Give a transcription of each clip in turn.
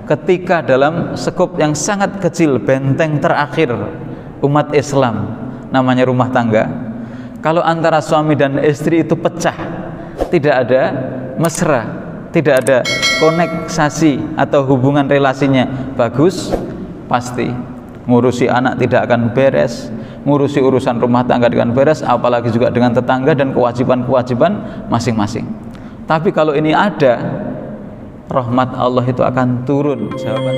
ketika dalam skop yang sangat kecil, benteng terakhir umat Islam namanya rumah tangga, kalau antara suami dan istri itu pecah, tidak ada mesra, tidak ada koneksasi atau hubungan relasinya bagus, pasti ngurusi anak tidak akan beres, ngurusi urusan rumah tangga dengan beres, apalagi juga dengan tetangga dan kewajiban-kewajiban masing-masing. Tapi kalau ini ada, rahmat Allah itu akan turun, sahabat.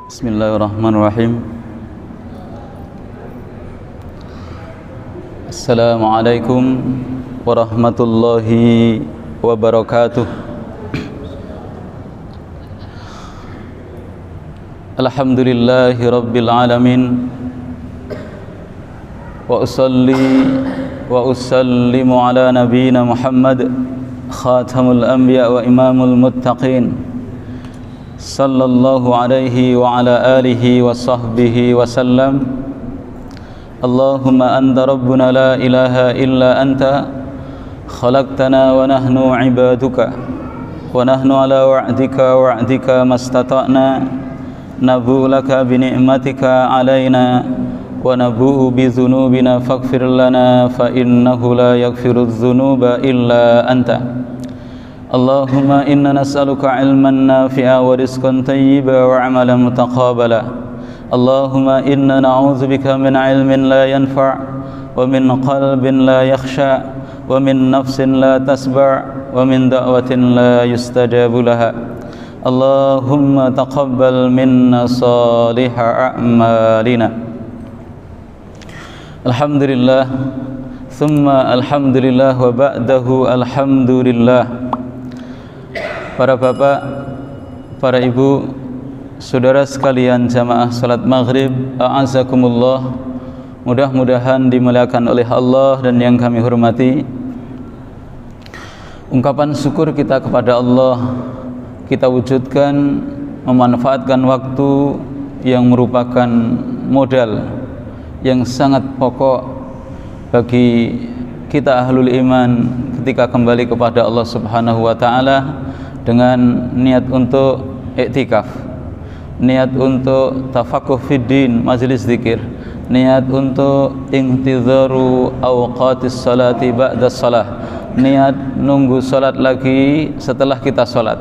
Bismillahirrahmanirrahim. Assalamualaikum warahmatullahi wabarakatuh. Alhamdulillahi rabbil alamin. Wa usalli wa usallimu ala nabiyyina Muhammad khatamul anbiya wa imamul muttaqin, sallallahu alaihi wa ala alihi wa sahbihi wa sallam. Allahumma anta rabbuna la ilaha illa anta khalaqtana wa nahnu ibaduka wa nahnu ala wa'dika mastata'na nabu laka bi ni'matika alaina wa nabu bi dhunubina faghfir lana fa innahu la yaghfiru dhunuba illa anta. Allahumma inna nas'aluka ilman nafi'a wa rizqan tayyiba wa amalan mutaqabala. Allahumma inna na'udzubika min ilmin la yanfa' wa min qalbin la yakhsha wa min nafsin la tasba' wa min da'watin la yustajabu laha. Allahumma taqabbal minna salihah a'malina. Alhamdulillah, thumma alhamdulillah wa ba'dahu alhamdulillah. Para bapak, para ibu, saudara sekalian jamaah salat maghrib, a'azakumullah, mudah-mudahan dimuliakan oleh Allah dan yang kami hormati. Ungkapan syukur kita kepada Allah kita wujudkan memanfaatkan waktu yang merupakan modal yang sangat pokok bagi kita ahlul iman ketika kembali kepada Allah Subhanahu wa taala dengan niat untuk iktikaf, niat untuk tafakuh fiddin, majelis zikir, niat untuk intizaru awqatis salati ba'da salah, niat nunggu salat lagi setelah kita salat.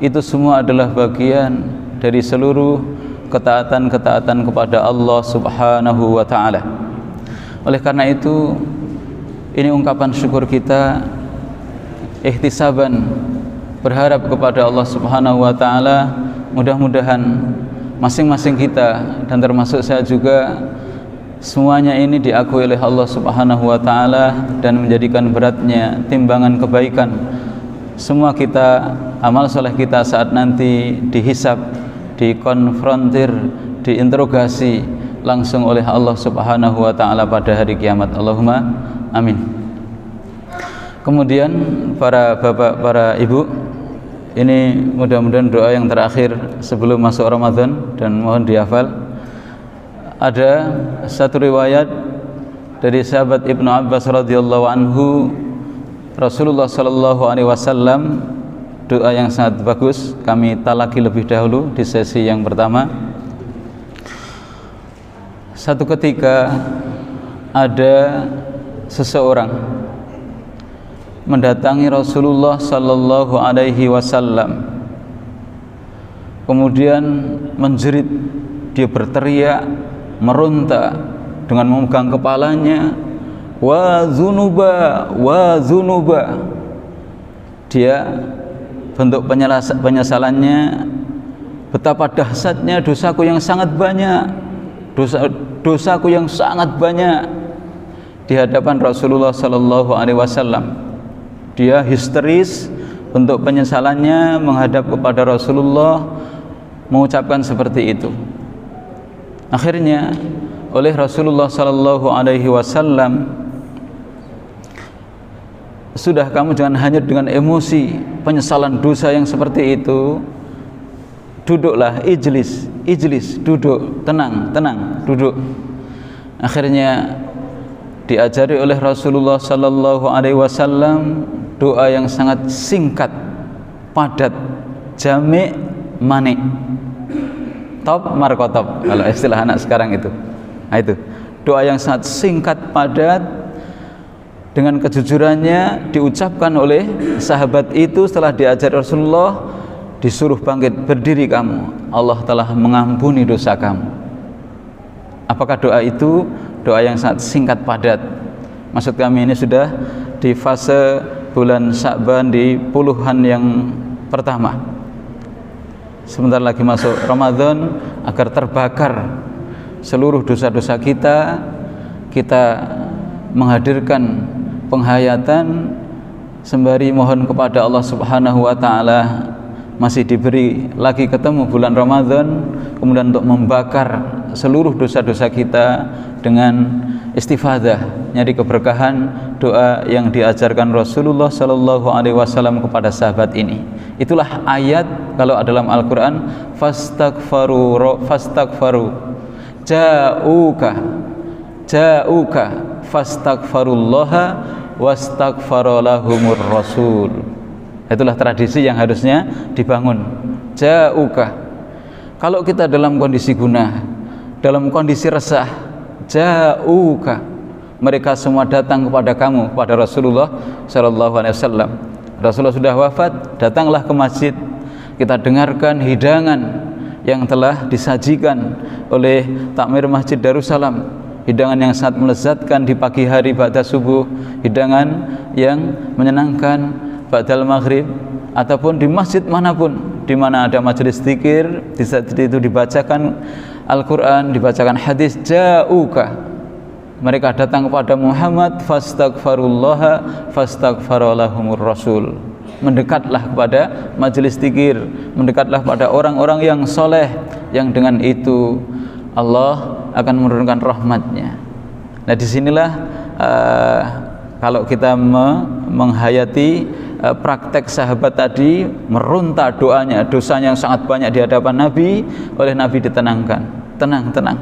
Itu semua adalah bagian dari seluruh ketaatan-ketaatan kepada Allah Subhanahu wa ta'ala. Oleh karena itu, ini ungkapan syukur kita, ihtisaban, berharap kepada Allah Subhanahu wa ta'ala, mudah-mudahan masing-masing kita dan termasuk saya juga, semuanya ini diakui oleh Allah Subhanahu wa ta'ala dan menjadikan beratnya timbangan kebaikan semua kita, amal soleh kita saat nanti dihisab, dikonfrontir, diinterogasi langsung oleh Allah Subhanahu wa ta'ala pada hari kiamat. Allahumma amin. Kemudian para bapak, para ibu, ini mudah-mudahan doa yang terakhir sebelum masuk Ramadan dan mohon dihafal. Ada satu riwayat dari sahabat Ibnu Abbas radhiyallahu anhu, Rasulullah sallallahu alaihi wasallam, doa yang sangat bagus, kami talaki lebih dahulu di sesi yang pertama. Satu ketika ada seseorang mendatangi Rasulullah sallallahu alaihi wasallam, kemudian menjerit, dia berteriak, meronta dengan memegang kepalanya, wa zunuba, wa zunuba. Dia bentuk penyesalannya, betapa dahsyatnya dosaku yang sangat banyak, dosaku yang sangat banyak di hadapan Rasulullah sallallahu alaihi wasallam. Dia histeris, bentuk penyesalannya menghadap kepada Rasulullah, mengucapkan seperti itu. Akhirnya oleh Rasulullah sallallahu alaihi wasallam, sudah, kamu jangan hanyut dengan emosi penyesalan dosa yang seperti itu. Duduklah, ijlis, duduk, tenang, duduk. Akhirnya diajari oleh Rasulullah sallallahu alaihi wasallam doa yang sangat singkat, padat, jami' mani, top markotop kalau istilah anak sekarang itu. Nah, itu doa yang sangat singkat, padat, dengan kejujurannya diucapkan oleh sahabat itu setelah diajari Rasulullah, disuruh bangkit, berdiri kamu, Allah telah mengampuni dosa kamu. Apakah doa itu? Doa yang sangat singkat, padat. Maksud kami ini sudah di fase bulan Sya'ban, di puluhan yang pertama. Sebentar lagi masuk Ramadan, agar terbakar seluruh dosa-dosa kita, kita menghadirkan penghayatan sembari mohon kepada Allah Subhanahu wa taala masih diberi lagi ketemu bulan Ramadan, kemudian untuk membakar seluruh dosa-dosa kita dengan istifadah, nyari keberkahan doa yang diajarkan Rasulullah sallallahu alaihi wasallam kepada sahabat ini. Itulah ayat kalau dalam Al-Qur'an, fastaghfaru ja'uka fastaghfarullaha wastaghfara lahumur rasul. Itulah tradisi yang harusnya dibangun. Ja'uka, kalau kita dalam kondisi gunah, dalam kondisi resah, ja'uka, mereka semua datang kepada kamu, kepada Rasulullah sallallahu alaihi wasallam. Rasulullah sudah wafat, datanglah ke masjid, kita dengarkan hidangan yang telah disajikan oleh takmir Masjid Darussalam, hidangan yang sangat melezatkan di pagi hari ba'da subuh, hidangan yang menyenangkan ba'dal maghrib, ataupun di masjid manapun di mana ada majelis zikir, di saat itu dibacakan Al-Quran, dibacakan hadis, ja'uka, mereka datang kepada Muhammad, fastaghfarullaha fastaghfara lahumur rasul, mendekatlah kepada majelis zikir, mendekatlah kepada orang-orang yang soleh, yang dengan itu Allah akan menurunkan rahmatnya. Nah, disinilah kalau kita menghayati praktek sahabat tadi, meronta doanya, dosanya yang sangat banyak di hadapan Nabi, oleh Nabi ditenangkan, tenang,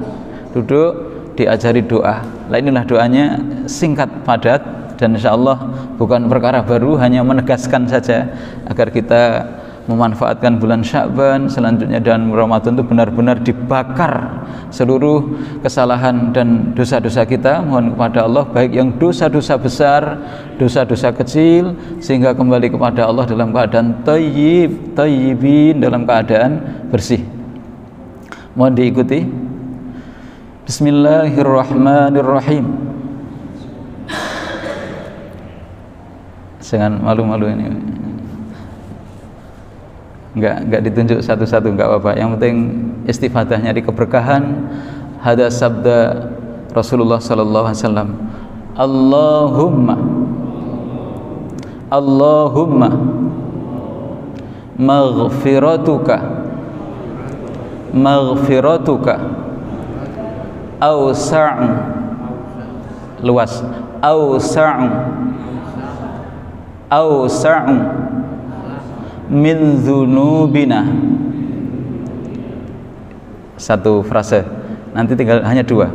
duduk, diajari doa. Nah, inilah doanya, singkat, padat, dan insya Allah bukan perkara baru, hanya menegaskan saja agar kita memanfaatkan bulan Sya'ban selanjutnya dan Ramadan itu benar-benar dibakar seluruh kesalahan dan dosa-dosa kita. Mohon kepada Allah, baik yang dosa-dosa besar, dosa-dosa kecil, sehingga kembali kepada Allah dalam keadaan tayyibin, dalam keadaan bersih. Mohon diikuti. Bismillahirrahmanirrahim. Jangan malu-malu ini. Enggak ditunjuk satu-satu, enggak apa-apa. Yang penting istifadahnya, nyari keberkahan. Hada sabda Rasulullah sallallahu alaihi wasallam. Allahumma maghfiratuka awsa'u, luas, awsa'u min dzunubina. Satu frase, nanti tinggal hanya dua.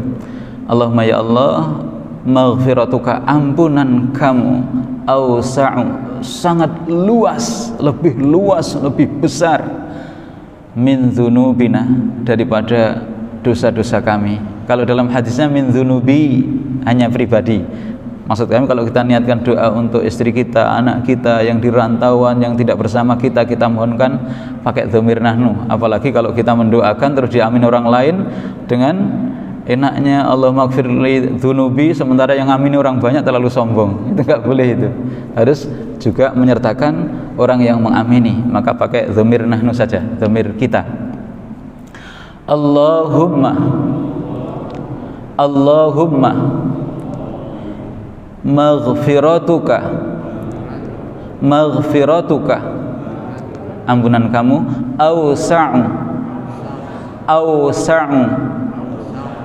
Allahumma, ya Allah, maghfiratuka, ampunan kamu, awsa'u, sangat luas, lebih besar, min dzunubina, daripada dosa-dosa kami. Kalau dalam hadisnya min dzunubi, hanya pribadi. Maksud kami, kalau kita niatkan doa untuk istri kita, anak kita yang di rantauan, yang tidak bersama kita, kita mohonkan pakai dhamir nahnu. Apalagi kalau kita mendoakan terus diamin orang lain dengan enaknya, Allahumma gfirli dzunubi, sementara yang amini orang banyak, terlalu sombong. Itu enggak boleh itu. Harus juga menyertakan orang yang mengamini, maka pakai dhamir nahnu saja, dhamir kita. Allahumma maghfiratuka, ampunan kamu, awsa'u,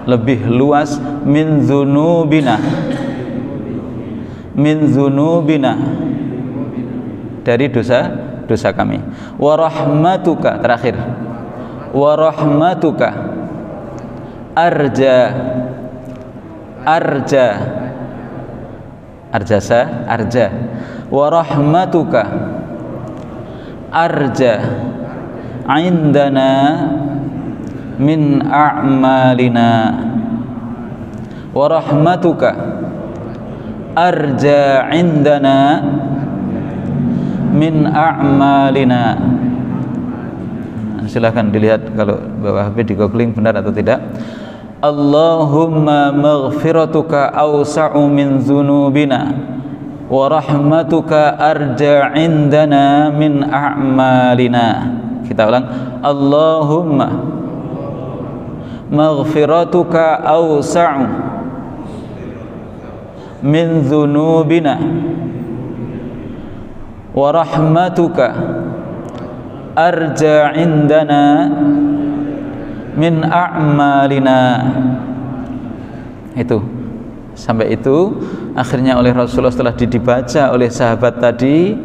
lebih luas, min dzunubina, dari dosa kami. Wa rahmatuka, terakhir, wa rahmatuka arja arja, arjasa, arja. Wa rahmatuka arja indana min a'malina. Wa rahmatuka arja indana min a'malina. Silakan dilihat kalau Bapak Habib di googling benar atau tidak. Allahumma maghfiratuka awsa'u min dzunubina wa rahmatuka arja indana min a'malina. Kita ulang. Allahumma maghfiratuka awsa'u min dzunubina wa rahmatuka arja indana min a'malina. Itu sampai itu akhirnya oleh Rasulullah setelah dibaca oleh sahabat tadi,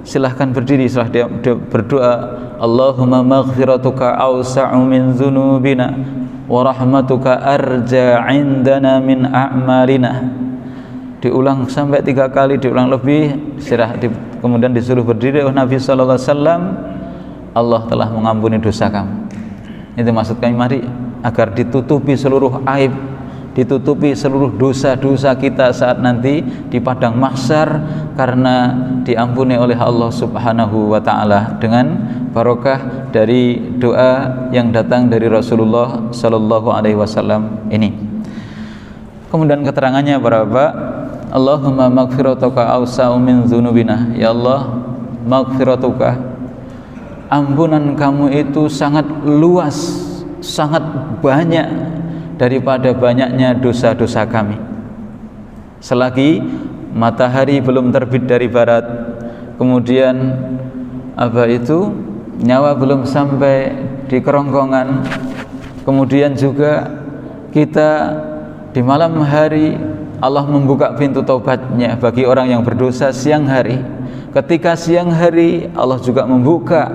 silahkan berdiri setelah dia berdoa, Allahumma maghfiratuka awsa'u min dzunubina wa rahmatuka arja indana min a'malina. Diulang sampai 3 kali, diulang lebih, kemudian disuruh berdiri oleh Nabi sallallahu alaihi wasallam. Allah telah mengampuni dosa kamu. Itu maksud kami, mari agar ditutupi seluruh aib, ditutupi seluruh dosa-dosa kita saat nanti di padang mahsyar, karena diampuni oleh Allah Subhanahu wa taala dengan barokah dari doa yang datang dari Rasulullah sallallahu alaihi wasallam ini. Kemudian keterangannya para Bapak, Allahumma maghfiratuka awsa'u min dzunubina. Ya Allah, maghfiratuka, ampunan kamu itu sangat luas, sangat banyak daripada banyaknya dosa-dosa kami. Selagi matahari belum terbit dari barat, kemudian nyawa belum sampai di kerongkongan, kemudian juga kita di malam hari Allah membuka pintu taubatnya bagi orang yang berdosa siang hari. Ketika siang hari Allah juga membuka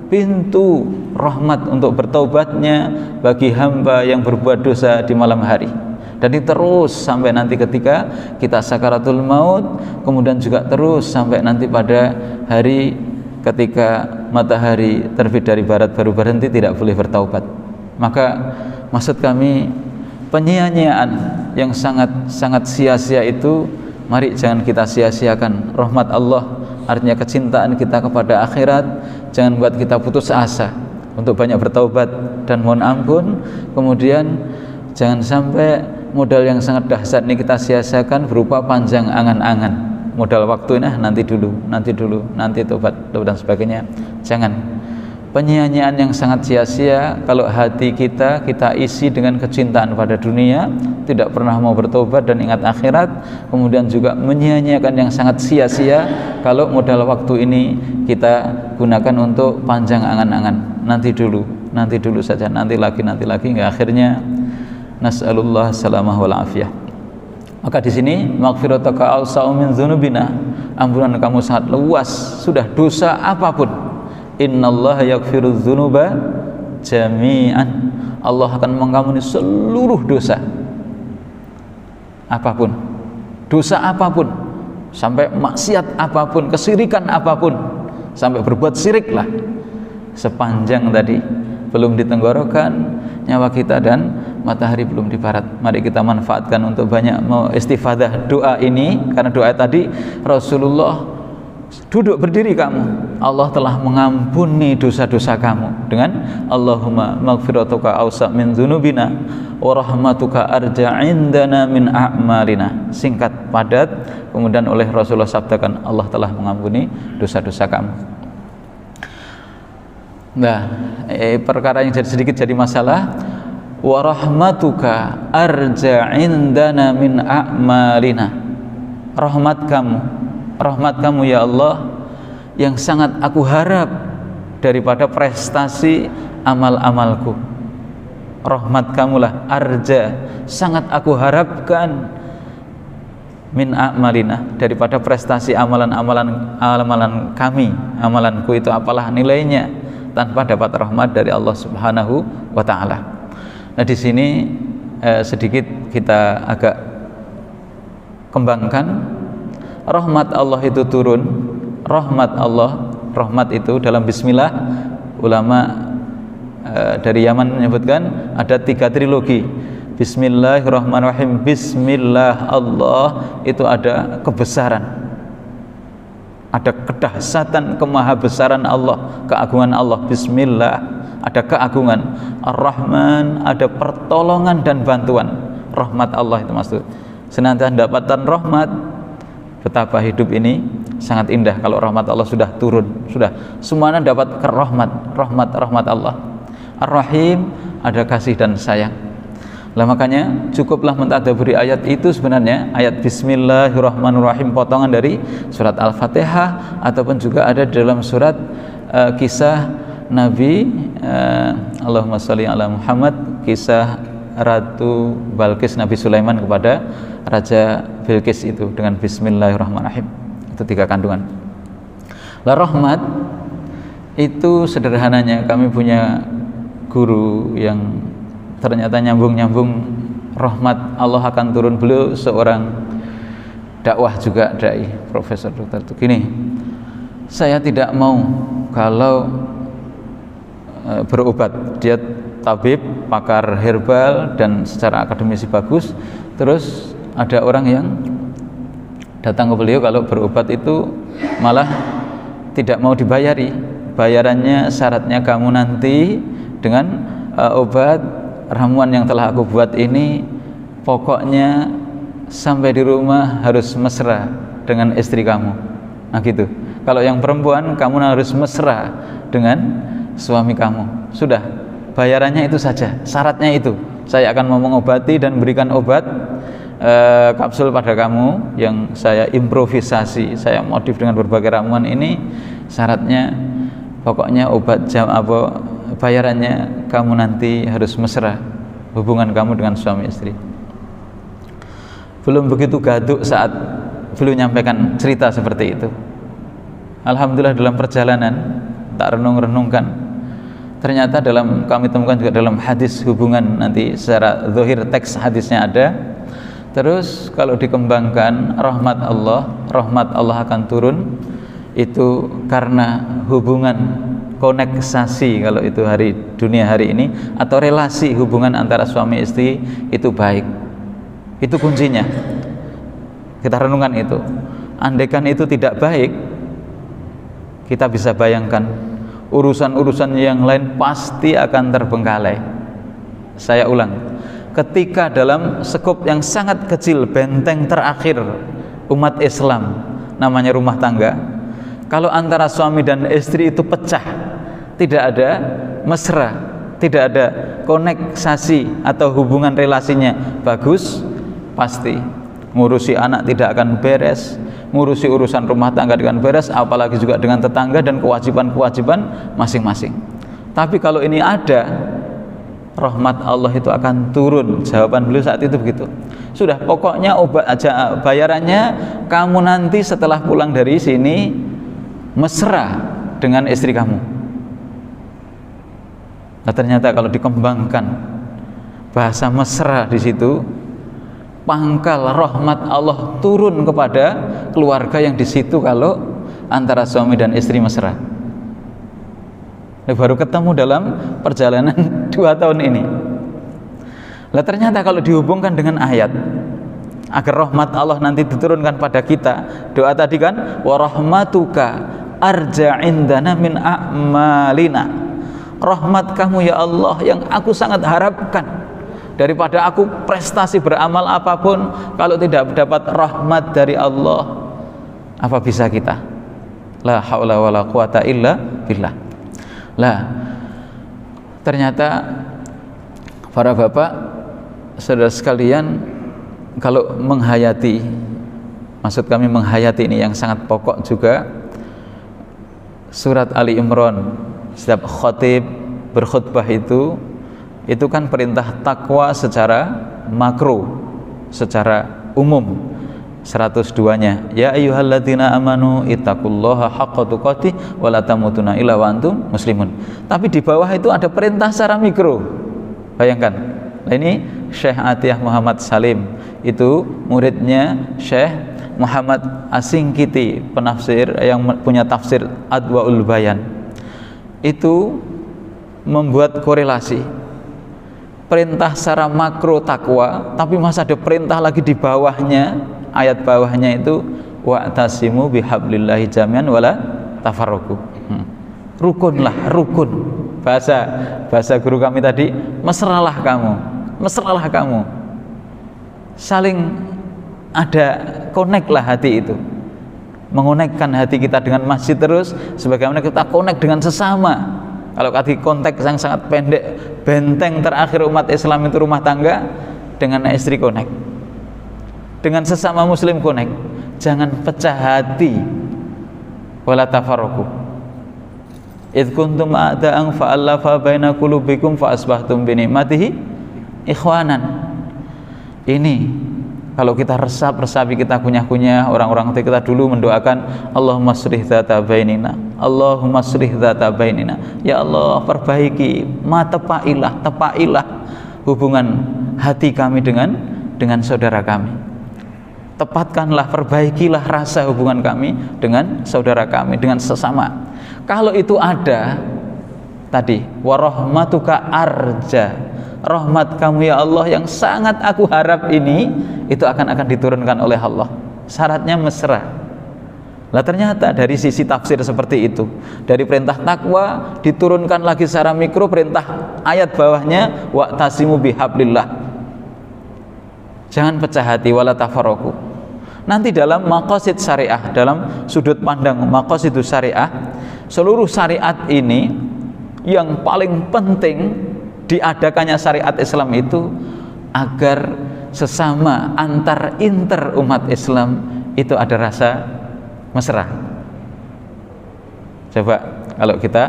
pintu rahmat untuk bertaubatnya bagi hamba yang berbuat dosa di malam hari. Dan ini terus sampai nanti ketika kita sakaratul maut, kemudian juga terus sampai nanti pada hari ketika matahari terbit dari barat baru berhenti, tidak boleh bertaubat. Maka maksud kami, penyia-nyiaan yang sangat sia-sia itu, mari jangan kita sia-siakan rahmat Allah, artinya kecintaan kita kepada akhirat. Jangan buat kita putus asa untuk banyak bertaubat dan mohon ampun. Kemudian jangan sampai modal yang sangat dahsyat ini kita sia-siakan berupa panjang angan-angan, modal waktu ini nanti dulu, nanti tobat dan sebagainya. Jangan. Penyia-nyiaan yang sangat sia-sia kalau hati kita isi dengan kecintaan pada dunia, tidak pernah mau bertobat dan ingat akhirat. Kemudian juga menyia-nyiakan yang sangat sia-sia kalau modal waktu ini kita gunakan untuk panjang angan-angan, nanti dulu saja, nanti lagi hingga akhirnya nas'alullah salamah wal afiyah. Maka di sini maghfiratuka awsa'u min dzunubina, ampunan kamu sangat luas, sudah dosa apapun. Innallaha yaghfiru dzunuba jami'an. Allah akan mengampuni seluruh dosa apapun, sampai maksiat apapun, kesyirikan apapun, sampai berbuat syirik lah, sepanjang tadi belum ditenggorokan nyawa kita dan matahari belum di barat. Mari kita manfaatkan untuk banyak istifadah doa ini, karena doa tadi Rasulullah, duduk berdiri kamu, Allah telah mengampuni dosa-dosa kamu dengan Allahumma maghfiratuka awsa' min dzunubina wa rahmatuka arja indana min a'malina. Singkat, padat, kemudian oleh Rasulullah sabdakan, Allah telah mengampuni dosa-dosa kamu. Nah, perkara yang sedikit jadi masalah, wa rahmatuka arja indana min a'malina. Rahmat kamu ya Allah yang sangat aku harap daripada prestasi amal-amalku. Rahmat kamulah arja, sangat aku harapkan min a'malina, daripada prestasi amalan kami. Amalanku itu apalah nilainya tanpa dapat rahmat dari Allah Subhanahu wa taala. Nah, di sini sedikit kita agak kembangkan, rahmat Allah itu turun. Rahmat Allah, rahmat itu dalam bismillah, ulama dari Yaman menyebutkan ada 3 trilogi. Bismillahirrahmanirrahim, bismillah Allah, itu ada kebesaran, ada kedahsyatan, kemahabesaran Allah, keagungan Allah. Bismillah, ada keagungan. Ar-Rahman, ada pertolongan dan bantuan. Rahmat Allah itu maksud. Senantiasa mendapatkan rahmat. Betapa hidup ini sangat indah kalau rahmat Allah sudah turun, sudah semuanya dapat rahmat Allah. Ar-Rahim, ada kasih dan sayang. Lah makanya cukuplah mentadaburi ayat itu sebenarnya, ayat Bismillahirrahmanirrahim, potongan dari surat Al-Fatihah, ataupun juga ada di dalam surat kisah Nabi Allahumma sholli ala Muhammad, kisah Ratu Balqis, Nabi Sulaiman kepada Raja Bilqis itu dengan Bismillahirrahmanirrahim. Itu 3 kandungan. Lah rahmat itu sederhananya, kami punya guru yang ternyata nyambung rahmat Allah akan turun. Beliau seorang dakwah juga, dai, profesor, dokter. Itu gini, saya tidak mau kalau berobat, dia tabib, pakar herbal dan secara akademisi bagus, terus ada orang yang datang ke beliau kalau berobat itu malah tidak mau dibayari, bayarannya syaratnya kamu nanti dengan obat ramuan yang telah aku buat ini, pokoknya sampai di rumah harus mesra dengan istri kamu. Nah gitu. Kalau yang perempuan, kamu harus mesra dengan suami kamu. Sudah, bayarannya itu saja, syaratnya itu. Saya akan mau mengobati dan berikan obat kapsul pada kamu yang saya improvisasi, saya modif dengan berbagai ramuan ini. Syaratnya pokoknya obat bayarannya kamu nanti harus mesra hubungan kamu dengan suami istri. Belum begitu gaduk saat beliau nyampaikan cerita seperti itu. Alhamdulillah dalam perjalanan tak renung-renungkan, ternyata kami temukan juga dalam hadis hubungan, nanti secara zahir teks hadisnya ada. Terus kalau dikembangkan rahmat Allah akan turun, itu karena hubungan koneksasi, kalau itu dunia hari ini, atau relasi hubungan antara suami istri itu baik. Itu kuncinya. Kita renungkan itu. Andaikan itu tidak baik, kita bisa bayangkan urusan-urusan yang lain pasti akan terbengkalai. Saya ulang, ketika dalam skop yang sangat kecil, benteng terakhir umat Islam namanya rumah tangga, kalau antara suami dan istri itu pecah, tidak ada mesra, tidak ada koneksasi atau hubungan relasinya bagus, pasti ngurusi anak tidak akan beres, ngurusi urusan rumah tangga dengan beres, apalagi juga dengan tetangga dan kewajiban-kewajiban masing-masing. Tapi kalau ini ada, rahmat Allah itu akan turun. Jawaban beliau saat itu begitu. Sudah, pokoknya obat aja, bayarannya kamu nanti setelah pulang dari sini mesra dengan istri kamu. Nah, ternyata kalau dikembangkan bahasa mesra di situ, pangkal rahmat Allah turun kepada keluarga yang di situ kalau antara suami dan istri mesra. Nah, baru ketemu dalam perjalanan 2 tahun ini. Lah ternyata kalau dihubungkan dengan ayat agar rahmat Allah nanti diturunkan pada kita, doa tadi kan, wa rahmatuka arja indana min a'malina. Rahmat kamu ya Allah yang aku sangat harapkan, daripada aku prestasi beramal apapun, kalau tidak dapat rahmat dari Allah, apa bisa kita? La haula wala quwata illa billah. Lah ternyata para bapak, saudara sekalian, kalau menghayati, maksud kami menghayati ini yang sangat pokok juga, surat Ali Imran, setiap khatib berkhutbah itu kan perintah takwa secara makro, secara umum. 102-nya, ya ayyuhalladzina amanu ittaqullaha haqqa tuqatih wa la tamutunna illa wa antum muslimun. Tapi di bawah itu ada perintah secara mikro. Bayangkan. Nah, ini Syekh Atiyah Muhammad Salim Itu muridnya Syekh Muhammad Asingkiti, penafsir yang punya tafsir Adwaul Bayan. Itu membuat korelasi perintah secara makro takwa, tapi masih ada perintah lagi di bawahnya, ayat bawahnya itu wa'tasimu bihablillahi jami'an wala tafarraqu. Rukunlah, rukun. Bahasa guru kami tadi, mesralah kamu. Saling ada connect lah hati itu. Mengonekkan hati kita dengan masjid terus, sebagaimana kita connect dengan sesama. Kalau tadi konteks yang sangat pendek, benteng terakhir umat Islam itu rumah tangga, dengan istri connect, dengan sesama muslim connect. Jangan pecah hati. Wala tafarraqu. Idz kuntum a'da'an fa'alafa baina qulubikum fa asbahtum bi ni'matihi ikhwanan. Ini kalau kita resapi kita kunyah-kunyah, orang-orang kita dulu mendoakan Allahumma shrih dzata bainina, Allahumma shrih dzata bainina. Ya Allah, perbaiki, tepailah hubungan hati kami dengan saudara kami. Tepatkanlah, perbaikilah rasa hubungan kami dengan saudara kami, dengan sesama. Kalau itu ada tadi, warahmatuka arja, rahmat kamu ya Allah yang sangat aku harap ini, itu akan diturunkan oleh Allah. Syaratnya mesra. Lah ternyata dari sisi tafsir seperti itu, dari perintah takwa diturunkan lagi secara mikro perintah ayat bawahnya wa'tasimu bihablillah. Jangan pecah hati, wala tafarraqu. Nanti dalam maqasid syariah, dalam sudut pandang maqasidus syariah, seluruh syariat ini yang paling penting diadakannya syariat Islam itu agar sesama inter umat Islam itu ada rasa mesra. Coba kalau kita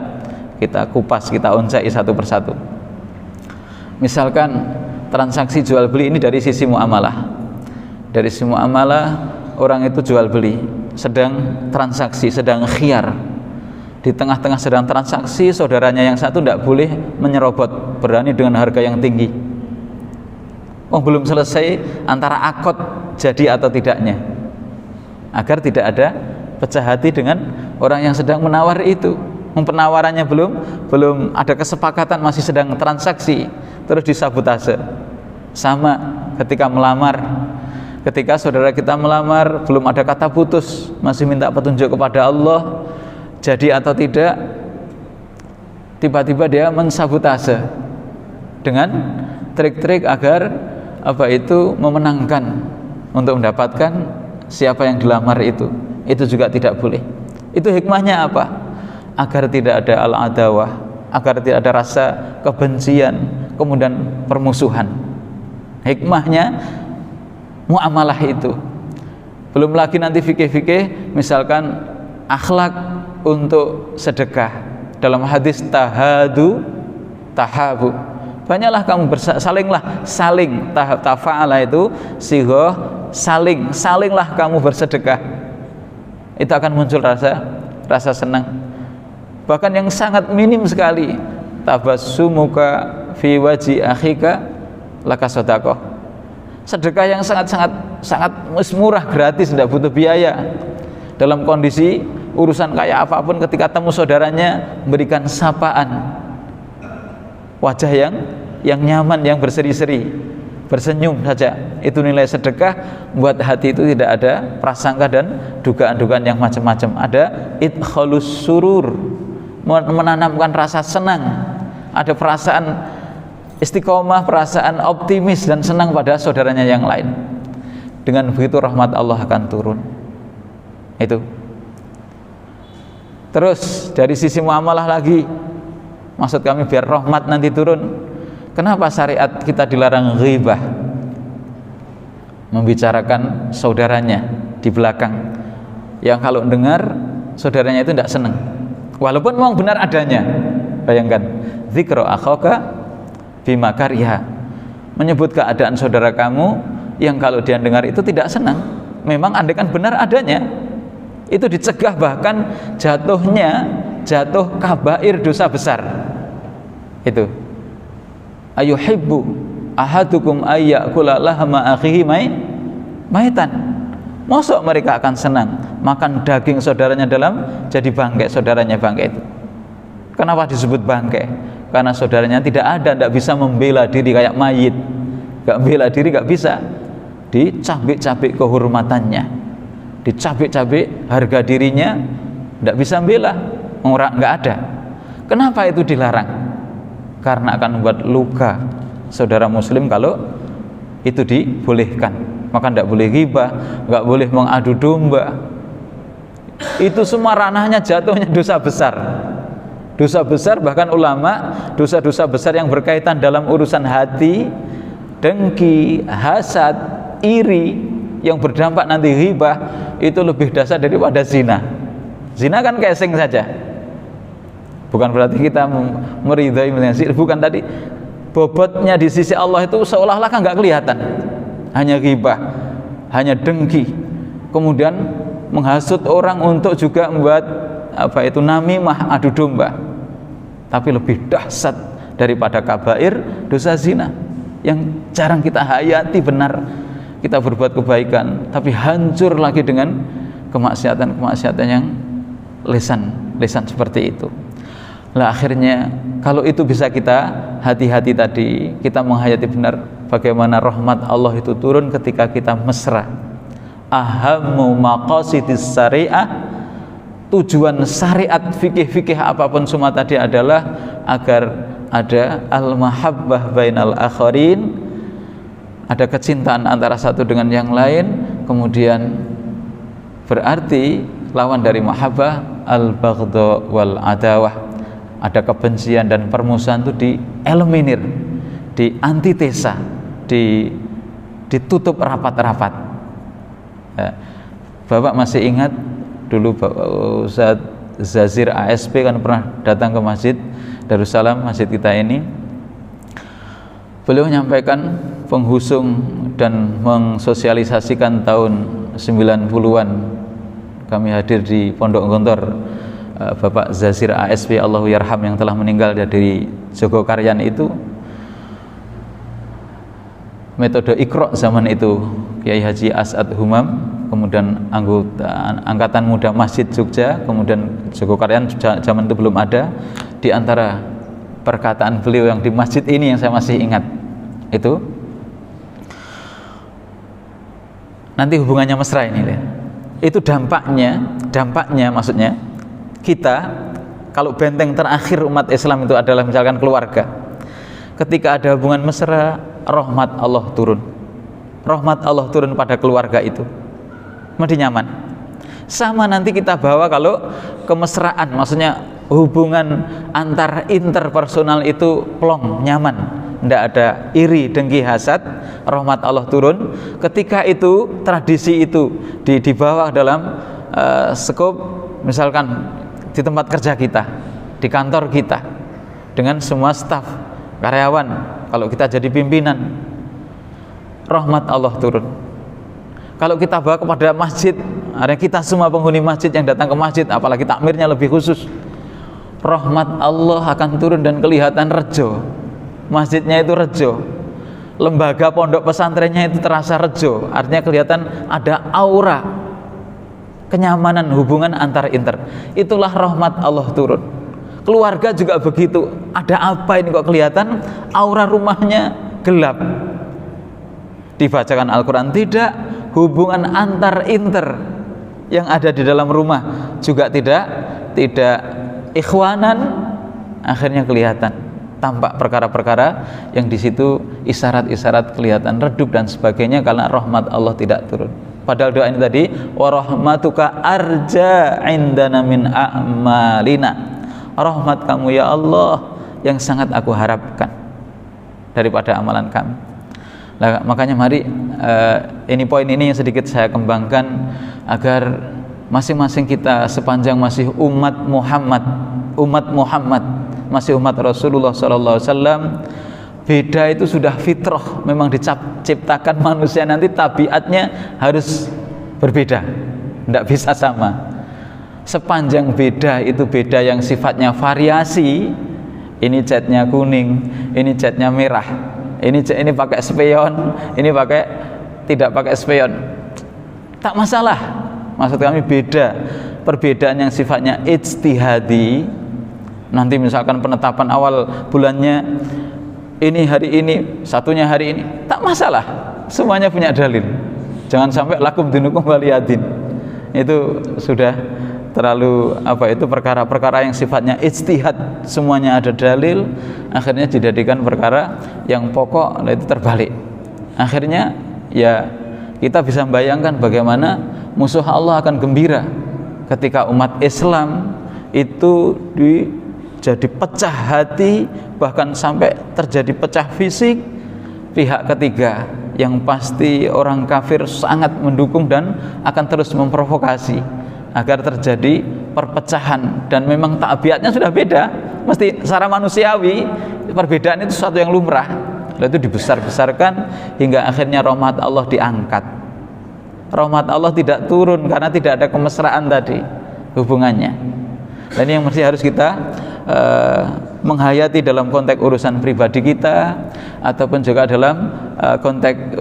kupas, kita oncai satu persatu. Misalkan transaksi jual beli ini dari sisi muamalah. Dari sisi muamalah, orang itu jual beli, sedang transaksi, sedang khiyar. Di tengah-tengah sedang transaksi, saudaranya yang satu tidak boleh menyerobot, berani dengan harga yang tinggi. Belum selesai antara akad jadi atau tidaknya, agar tidak ada pecah hati dengan orang yang sedang menawar itu. Penawarannya belum ada kesepakatan, masih sedang transaksi, terus disabotase. Sama ketika melamar, ketika saudara kita melamar, belum ada kata putus, masih minta petunjuk kepada Allah, jadi atau tidak, tiba-tiba dia mensabotase dengan trik-trik agar memenangkan untuk mendapatkan siapa yang dilamar itu. Itu juga tidak boleh. Itu hikmahnya apa? Agar tidak ada al-adawah, agar tidak ada rasa kebencian, kemudian permusuhan. Hikmahnya muamalah itu. Belum lagi nanti fikih-fikih, misalkan akhlak untuk sedekah. Dalam hadis tahabu, banyaklah kamu saling tafa'ala itu sigoh salinglah kamu bersedekah. Itu akan muncul rasa senang. Bahkan yang sangat minim sekali, tabassumuka fi waji akhika laka sedekah. Sedekah yang sangat murah, gratis, tidak butuh biaya. Dalam kondisi urusan kayak apapun, ketika temu saudaranya, berikan sapaan, wajah yang nyaman, yang berseri-seri, bersenyum saja. Itu nilai sedekah, buat hati itu tidak ada prasangka dan dugaan-dugaan yang macam-macam. Ada idkhalus surur, menanamkan rasa senang, ada perasaan istiqomah, perasaan optimis dan senang pada saudaranya yang lain. Dengan begitu rahmat Allah akan turun. Itu. Terus dari sisi muamalah lagi, maksud kami biar rahmat nanti turun. Kenapa syariat kita dilarang ghibah, membicarakan saudaranya di belakang, yang kalau dengar saudaranya itu tidak senang, walaupun memang benar adanya. Bayangkan, dzikra akhaka bima kariha, menyebut keadaan saudara kamu yang kalau dia dengar itu tidak senang. Memang andaikan benar adanya, itu dicegah, bahkan jatuh kabair, dosa besar. Itu ayuhibbu ahadukum ayyakula lahma akhihi maitan. Mosok mereka akan senang makan daging saudaranya dalam jadi bangkai, saudaranya bangkai itu. Kenapa disebut bangkai? Karena saudaranya tidak ada, tidak bisa membela diri kayak mayit. Gak bela diri, gak bisa. Dicabik-cabik kehormatannya, dicabik-cabik harga dirinya, tidak bisa membela, orang nggak ada. Kenapa itu dilarang? Karena akan membuat luka saudara muslim kalau itu dibolehkan. Maka tidak boleh ghibah, nggak boleh mengadu domba. Itu semua ranahnya jatuhnya dosa besar. Dosa besar, bahkan ulama, dosa-dosa besar yang berkaitan dalam urusan hati, dengki, hasad, iri, yang berdampak nanti ghibah, itu lebih dasar daripada zina. Zina kan casing saja, bukan berarti kita meridai, bukan. Tadi bobotnya di sisi Allah itu seolah-olah kan nggak kelihatan, hanya ghibah, hanya dengki, kemudian menghasut orang untuk juga membuat namimah, adu domba. Tapi lebih dahsyat daripada kabair dosa zina yang jarang kita hayati benar. Kita berbuat kebaikan tapi hancur lagi dengan kemaksiatan yang lesan seperti itu. Lah akhirnya kalau itu bisa kita hati-hati tadi, kita menghayati benar bagaimana rahmat Allah itu turun ketika kita mesra. Ahammu maqasidis syariah, tujuan syariat fikih apapun semua tadi adalah agar ada al-mahabbah bainal akharin, ada kecintaan antara satu dengan yang lain. Kemudian berarti lawan dari mahabbah al-baghdha wal adawah, ada kebencian dan permusuhan itu dieliminir, diantitesa, ditutup rapat-rapat. Bapak masih ingat dulu Ustaz Zazir ASP kan pernah datang ke Masjid Darussalam, masjid kita ini. Beliau menyampaikan penghusung dan mensosialisasikan tahun 90-an. Kami hadir di Pondok Gontor Bapak Zazir ASP Allahu Yarham yang telah meninggal dari Jogokaryan itu. Metode Iqra zaman itu Kiai Haji As'ad Humam, kemudian anggota Angkatan Muda Masjid Jogja, kemudian Jogokaryan zaman itu belum ada. Di antara perkataan beliau yang di masjid ini yang saya masih ingat itu, nanti hubungannya mesra ini lihat. Itu dampaknya maksudnya kita, kalau benteng terakhir umat Islam itu adalah misalkan keluarga, ketika ada hubungan mesra, rahmat Allah turun pada keluarga itu, menjadi nyaman. Sama nanti kita bawa kalau kemesraan, maksudnya hubungan antar interpersonal itu plong, nyaman, tidak ada iri, dengki, hasad, rahmat Allah turun. Ketika itu tradisi itu dibawa dalam skop, misalkan di tempat kerja kita, di kantor kita, dengan semua staf, karyawan, kalau kita jadi pimpinan, rahmat Allah turun. Kalau kita bawa kepada masjid, ada kita semua penghuni masjid yang datang ke masjid, apalagi takmirnya lebih khusus, rahmat Allah akan turun dan kelihatan rejo. Masjidnya itu rejo, lembaga pondok pesantrennya itu terasa rejo, artinya kelihatan ada aura kenyamanan hubungan antar inter. Itulah rahmat Allah turun. Keluarga juga begitu, ada apa ini kok kelihatan aura rumahnya gelap. Dibacakan Al-Quran tidak, hubungan antar inter yang ada di dalam rumah juga tidak ikhwanan, akhirnya kelihatan tampak perkara-perkara yang di situ isyarat-isyarat kelihatan redup dan sebagainya karena rahmat Allah tidak turun. Padahal doa ini tadi, wa rahmatuka arja indana min a'malina, rahmat kamu ya Allah yang sangat aku harapkan daripada amalan kami. Nah, makanya mari ini poin ini yang sedikit saya kembangkan agar masing-masing kita sepanjang masih umat Muhammad, masih umat Rasulullah SAW, beda itu sudah fitrah, memang diciptakan manusia nanti tabiatnya harus berbeda, tidak bisa sama. Sepanjang beda itu beda yang sifatnya variasi, ini catnya kuning, ini catnya merah, ini pakai spion, ini pakai tidak pakai spion, tak masalah. Maksud kami beda, perbedaan yang sifatnya ijtihadi. Nanti misalkan penetapan awal bulannya ini hari ini, satunya hari ini, tak masalah, semuanya punya dalil. Jangan sampai lakum dinukum waliyadin, itu sudah terlalu itu perkara-perkara yang sifatnya ijtihad, semuanya ada dalil, akhirnya dijadikan perkara yang pokok, itu terbalik. Akhirnya ya kita bisa membayangkan bagaimana musuh Allah akan gembira ketika umat Islam itu jadi pecah hati, bahkan sampai terjadi pecah fisik. Pihak ketiga yang pasti orang kafir sangat mendukung dan akan terus memprovokasi agar terjadi perpecahan, dan memang tabiatnya sudah beda, mesti secara manusiawi perbedaan itu sesuatu yang lumrah. Lalu itu dibesar-besarkan hingga akhirnya rahmat Allah diangkat. Rahmat Allah tidak turun karena tidak ada kemesraan tadi hubungannya. Dan ini yang mesti harus kita menghayati dalam konteks urusan pribadi kita, ataupun juga dalam konteks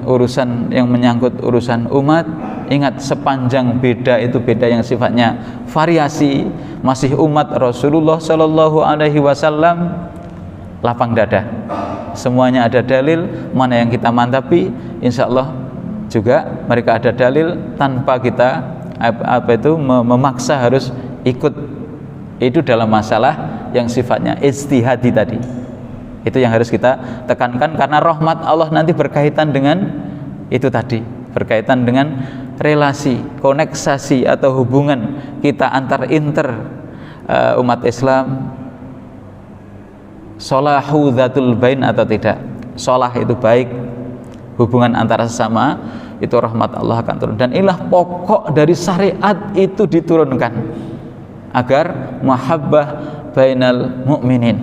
urusan yang menyangkut urusan umat. Ingat, sepanjang beda itu beda yang sifatnya variasi, masih umat Rasulullah Shallallahu Alaihi Wasallam, lapang dada, semuanya ada dalil. Mana yang kita mantapi, insya Allah juga mereka ada dalil, tanpa kita memaksa harus ikut. Itu dalam masalah yang sifatnya ijtihadi tadi. Itu yang harus kita tekankan, karena rahmat Allah nanti berkaitan dengan itu tadi, berkaitan dengan relasi, koneksasi atau hubungan kita antar umat Islam, solahu dzatul bain atau tidak. Solah itu baik, hubungan antara sesama, itu rahmat Allah akan turun. Dan inilah pokok dari syariat itu diturunkan, agar mahabbah bainal mu'minin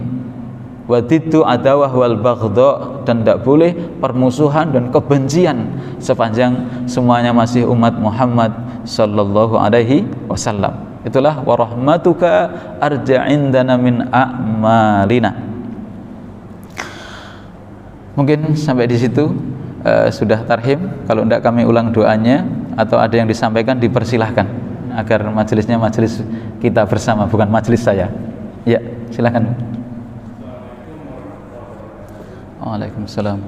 wa diddu adawah wal baghdha, dan tidak boleh permusuhan dan kebencian sepanjang semuanya masih umat Muhammad sallallahu alaihi wasallam. Itulah wa rahmatuka arja indana min a'malina. Mungkin sampai di situ sudah tarhim. Kalau tidak kami ulang doanya, atau ada yang disampaikan dipersilahkan, agar majelisnya majelis kita bersama, bukan majelis saya. Ya, silakan. Waalaikumsalam.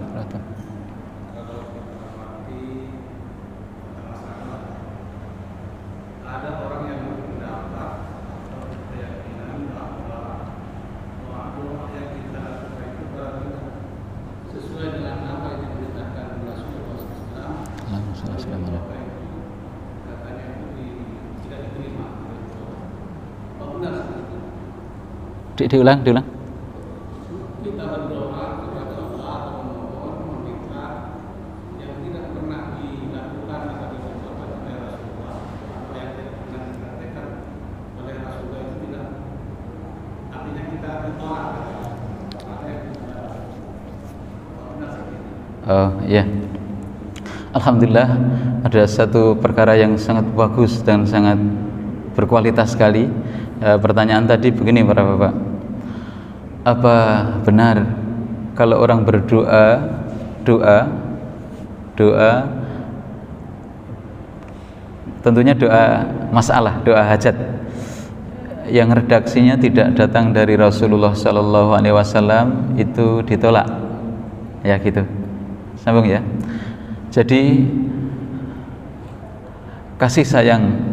Diulang. Kita berdoa kepada Allah atau memohon meminta yang tidak pernah dilakukan atau dilakukan oleh Rasulullah, apa yang tidak pernah dipraktekkan oleh Rasulullah itu tidak, artinya kita berdoa apa yang oh ya, alhamdulillah, ada satu perkara yang sangat bagus dan sangat berkualitas sekali. Pertanyaan tadi begini para bapak, apa benar kalau orang berdoa tentunya doa masalah, doa hajat yang redaksinya tidak datang dari Rasulullah Shallallahu Alaihi Wasallam itu ditolak, ya gitu, sambung ya. Jadi kasih sayang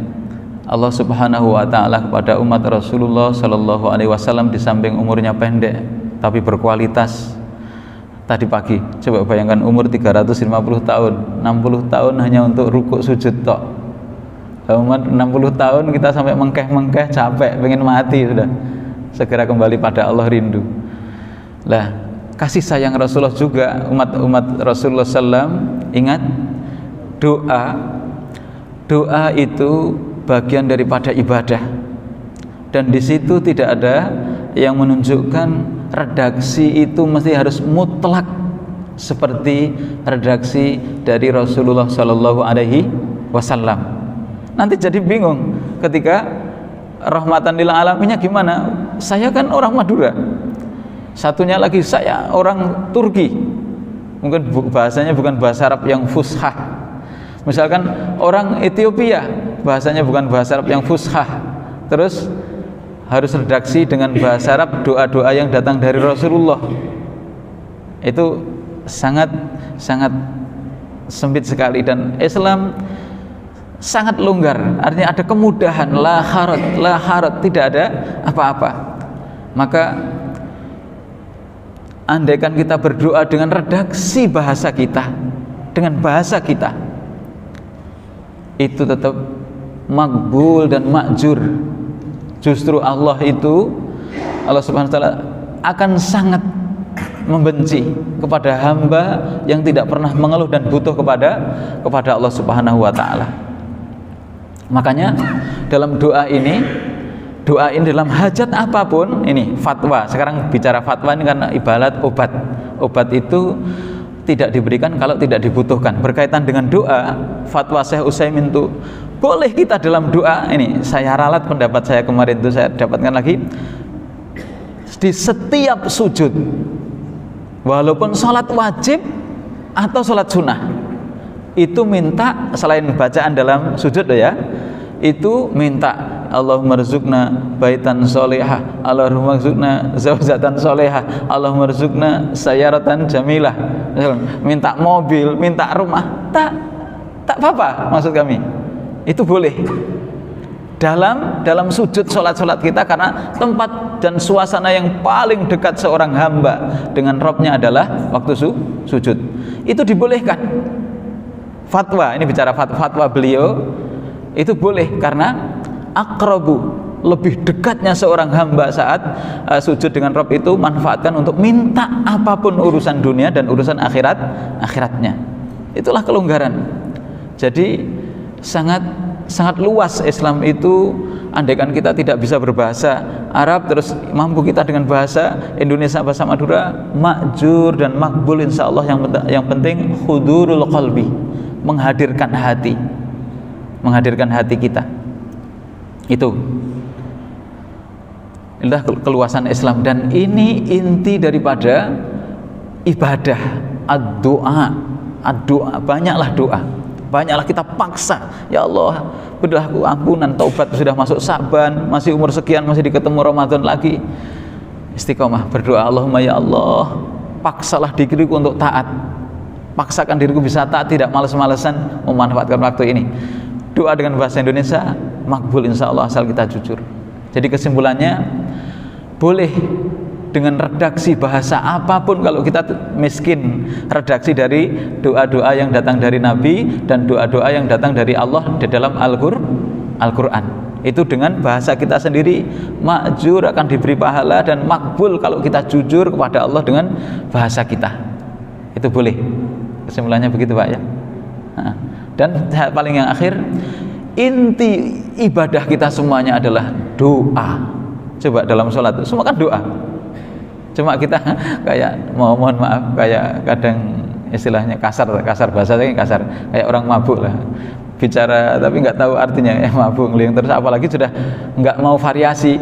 Allah Subhanahu wa taala kepada umat Rasulullah Shallallahu alaihi wasallam, di samping umurnya pendek tapi berkualitas. Tadi pagi coba bayangkan umur 350 tahun, 60 tahun hanya untuk rukuk sujud tok. Umat 60 tahun kita sampai mengkeh-mengkeh, capek, pengen mati sudah. Segera kembali pada Allah, rindu. Lah, kasih sayang Rasulullah juga, umat Rasulullah sallam, ingat doa itu bagian daripada ibadah, dan di situ tidak ada yang menunjukkan redaksi itu mesti harus mutlak seperti redaksi dari Rasulullah Shallallahu Alaihi Wasallam. Nanti jadi bingung ketika rahmatan lil alaminnya gimana? Saya kan orang Madura, Satunya lagi saya orang Turki, mungkin bahasanya bukan bahasa Arab yang fushah. Misalkan orang Ethiopia, bahasanya bukan bahasa Arab yang fushah, terus harus redaksi dengan bahasa Arab doa-doa yang datang dari Rasulullah. Itu sangat sempit sekali, dan Islam sangat longgar, artinya ada kemudahan, la haraj, tidak ada apa-apa. Maka andaikan kita berdoa dengan redaksi bahasa kita, dengan bahasa kita, itu tetap makbul dan makjur. Justru Allah Subhanahu wa ta'ala akan sangat membenci kepada hamba yang tidak pernah mengeluh dan butuh kepada Allah Subhanahu wa ta'ala. Makanya dalam doa ini dalam hajat apapun, ini fatwa, sekarang bicara fatwa ini karena ibarat obat itu tidak diberikan kalau tidak dibutuhkan. Berkaitan dengan doa, fatwa Syekh Utsaimin itu boleh kita dalam doa, ini saya ralat pendapat saya kemarin itu, saya dapatkan lagi, di setiap sujud, walaupun sholat wajib atau sholat sunnah, itu minta selain bacaan dalam sujud ya, itu minta Allahumma rzuqna baitan sholihah, Allahumma rzuqna zaujatan sholihah, Allahumma rzuqna sayyaratan jamilah. Minta mobil, minta rumah, tak apa-apa maksud kami. Itu boleh dalam sujud sholat kita, karena tempat dan suasana yang paling dekat seorang hamba dengan Rabbnya adalah waktu sujud. Itu dibolehkan. Fatwa, ini bicara fatwa beliau, itu boleh karena aqrabu, lebih dekatnya seorang hamba saat sujud dengan Rabb itu manfaatkan untuk minta apapun urusan dunia dan urusan akhiratnya. Itulah kelonggaran. Jadi sangat luas Islam itu. Andaikan kita tidak bisa berbahasa Arab, terus mampu kita dengan bahasa Indonesia, bahasa Madura, makjur dan makbul insya Allah. Yang penting hudurul qalbi, menghadirkan hati kita. Itu inilah keluasan Islam, dan ini inti daripada ibadah, ad-doa. Banyaklah kita paksa, ya Allah berilah aku ampunan, taubat, sudah masuk Sa'ban, masih umur sekian, masih diketemu Ramadan lagi, istiqomah berdoa, Allahumma ya Allah, paksalah diriku untuk taat, paksakan diriku bisa taat, tidak malas-malesan memanfaatkan waktu ini. Doa dengan bahasa Indonesia makbul insya Allah asal kita jujur. Jadi kesimpulannya, boleh dengan redaksi bahasa apapun kalau kita miskin redaksi dari doa-doa yang datang dari Nabi dan doa-doa yang datang dari Allah di dalam Al-Quran. Itu dengan bahasa kita sendiri makjur, akan diberi pahala, dan makbul kalau kita jujur kepada Allah dengan bahasa kita. Itu boleh. Kesimpulannya begitu Pak ya. Dan paling yang akhir, inti ibadah kita semuanya adalah doa. Coba dalam sholat semua kan doa. Cuma kita kayak mohon maaf, kayak kadang istilahnya kasar bahasanya kasar, kayak orang mabuk lah, bicara tapi nggak tahu artinya, mabuk ngeling terus, apalagi sudah nggak mau variasi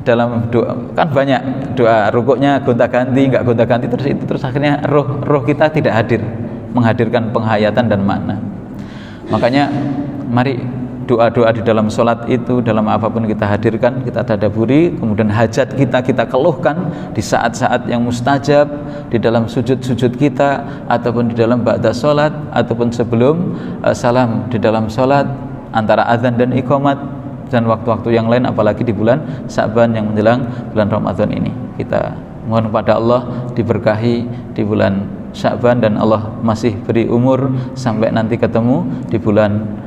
dalam doa. Kan banyak doa rukuknya gonta-ganti, nggak gonta-ganti, terus akhirnya roh kita tidak hadir, menghadirkan penghayatan dan makna. Makanya mari doa-doa di dalam sholat itu, dalam apapun kita hadirkan, kita tadaburi, kemudian hajat kita keluhkan di saat-saat yang mustajab, di dalam sujud-sujud kita, ataupun di dalam ba'da sholat, ataupun sebelum salam di dalam sholat, antara azan dan iqamat, dan waktu-waktu yang lain, apalagi di bulan Sa'ban yang menjelang bulan Ramadan ini. Kita mohon kepada Allah diberkahi di bulan Sa'ban, dan Allah masih beri umur sampai nanti ketemu di bulan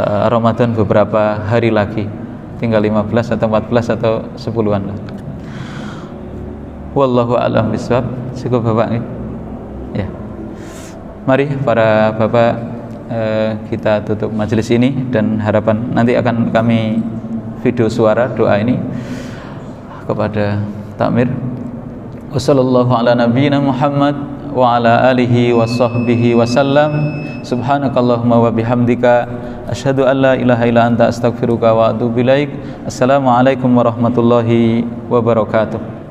Ramadan beberapa hari lagi, tinggal 15 atau 14 atau 10-an lah. Wallahu a'lam bishawab. Cukup Bapak ya. Mari para Bapak, kita tutup majelis ini, dan harapan nanti akan kami video suara doa ini kepada takmir. Wassallallahu ala nabiyyina Muhammad wa ala alihi wa sahbihi wa sallam. Subhanakallahumma wa bihamdika asyhadu an la ilaha illa anta astaghfiruka wa atubu ilaik. Assalamualaikum warahmatullahi wabarakatuh.